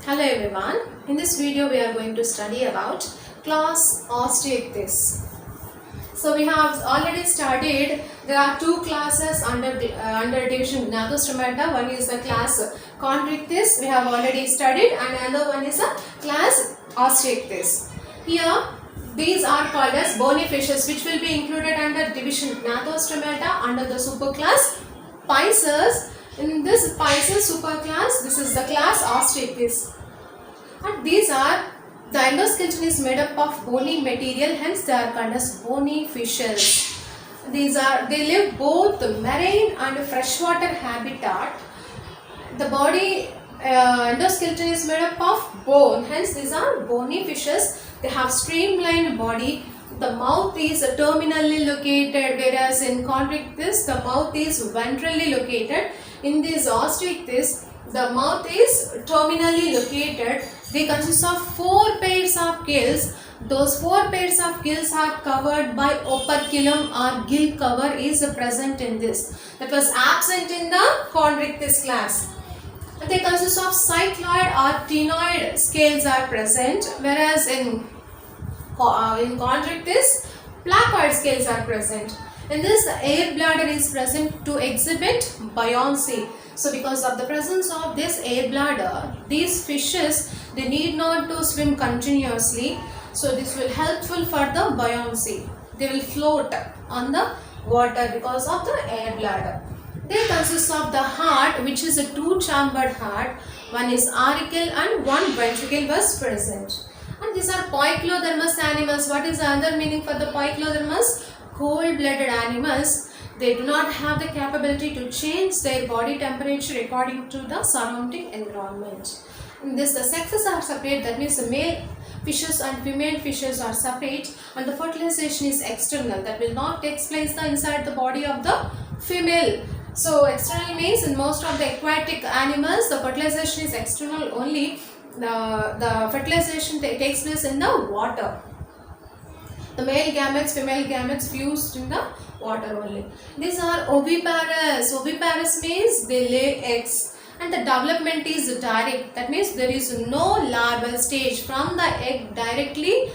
Hello everyone, in this video we are going to study about class Osteichthyes. So we have already studied, there are two classes under division Gnathostomata. One is the class Chondrichthyes, we have already studied, and another one is a class Osteichthyes. Here these are called as bony fishes, which will be included under division Gnathostomata under the superclass Pisces. In this Pisces superclass, this is the class Osteichthyes. And these are, the endoskeleton is made up of bony material, hence they are called as bony fishes. They live both marine and freshwater habitat. The body endoskeleton is made up of bone, hence these are bony fishes. They have streamlined body. The mouth is terminally located, whereas in Chondrichthyes the mouth is ventrally located. In this Osteichthyes, the mouth is terminally located. They consist of 4 pairs of gills. Those 4 pairs of gills are covered by operculum or gill cover is present in this. That was absent in the Chondrichthyes class. They consist of cycloid or ctenoid scales are present, whereas in Chondrichthyes, placoid scales are present. In this, the air bladder is present to exhibit buoyancy. So because of the presence of this air bladder, these fishes, they need not to swim continuously. So this will helpful for the buoyancy. They will float on the water because of the air bladder. They consist of the heart, which is a 2-chambered heart. One is auricle and one ventricle was present. And these are poikilodermous animals. What is the other meaning for the poikilodermous? Cold-blooded animals. They do not have the capability to change their body temperature according to the surrounding environment. In this, the sexes are separate. That means the male fishes and female fishes are separate, and the fertilization is external. That will not take place inside the body of the female. So external means in most of the aquatic animals, the fertilization is external only. The fertilization takes place in the water. The male gametes, female gametes fused in the water only. These are oviparous. Oviparous means they lay eggs, and the development is direct. That means there is no larval stage. From the egg directly,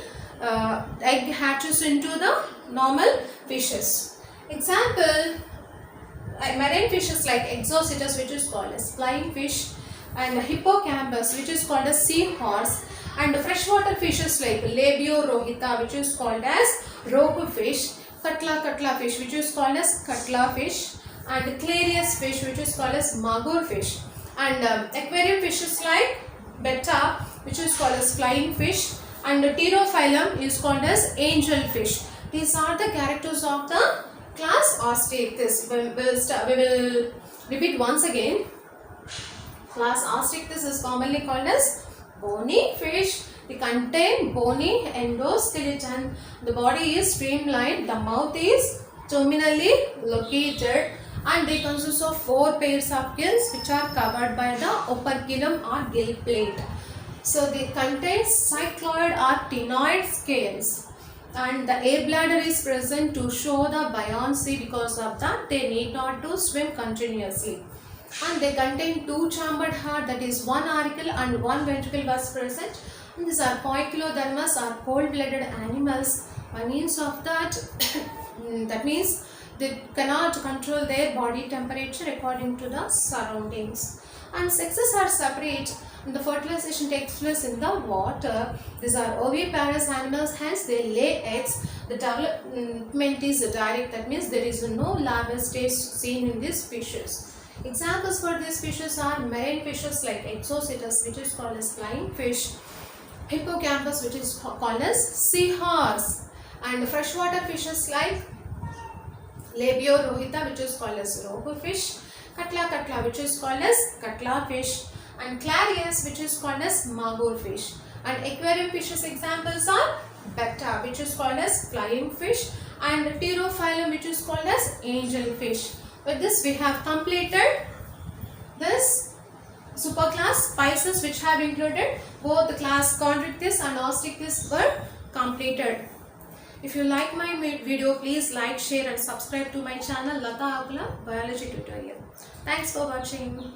egg hatches into the normal fishes. Example, marine fishes like Exocetus, which is called as flying fish, and Hippocampus, which is called as seahorse, and freshwater fishes like Labiorohita, which is called as rogue fish, Katla fish, which is called as Katla fish, and Clarius fish, which is called as Magur fish, and aquarium fishes like Betta, which is called as flying fish, and Pterophyllum is called as angel fish. These are the characters of the class Osteichthyes. We will repeat once again. Class Osteichthyes is commonly called as bony fish. They contain bony endoskeleton. The body is streamlined. The mouth is terminally located, and they consist of 4 pairs of gills which are covered by the operculum or gill plate. So they contain cycloid or ctenoid scales, and the air bladder is present to show the buoyancy. Because of that, they need not to swim continuously. And they contain 2-chambered heart, that is 1 auricle and 1 ventricle was present. And these are poikilodermous or cold-blooded animals. By means of that, that means they cannot control their body temperature according to the surroundings. And sexes are separate, and the fertilization takes place in the water. These are oviparous animals, hence they lay eggs. The development is direct, that means there is no larval stage seen in these fishes. Examples for these fishes are marine fishes like Exocetus, which is called as flying fish, Hippocampus, which is called as seahorse, and freshwater fishes like Labiorohita, which is called as rogue fish, Katla, which is called as Katla fish, and Clarius, which is called as Magur fish. And aquarium fishes examples are Betta, which is called as flying fish, and Pterophyllum, which is called as angel fish. With this, we have completed this superclass Pisces, which have included both the class Chondrichthyes and Osteichthyes were completed. If you like my video, please like, share and subscribe to my channel Lata Akula Biology Tutorial. Thanks for watching.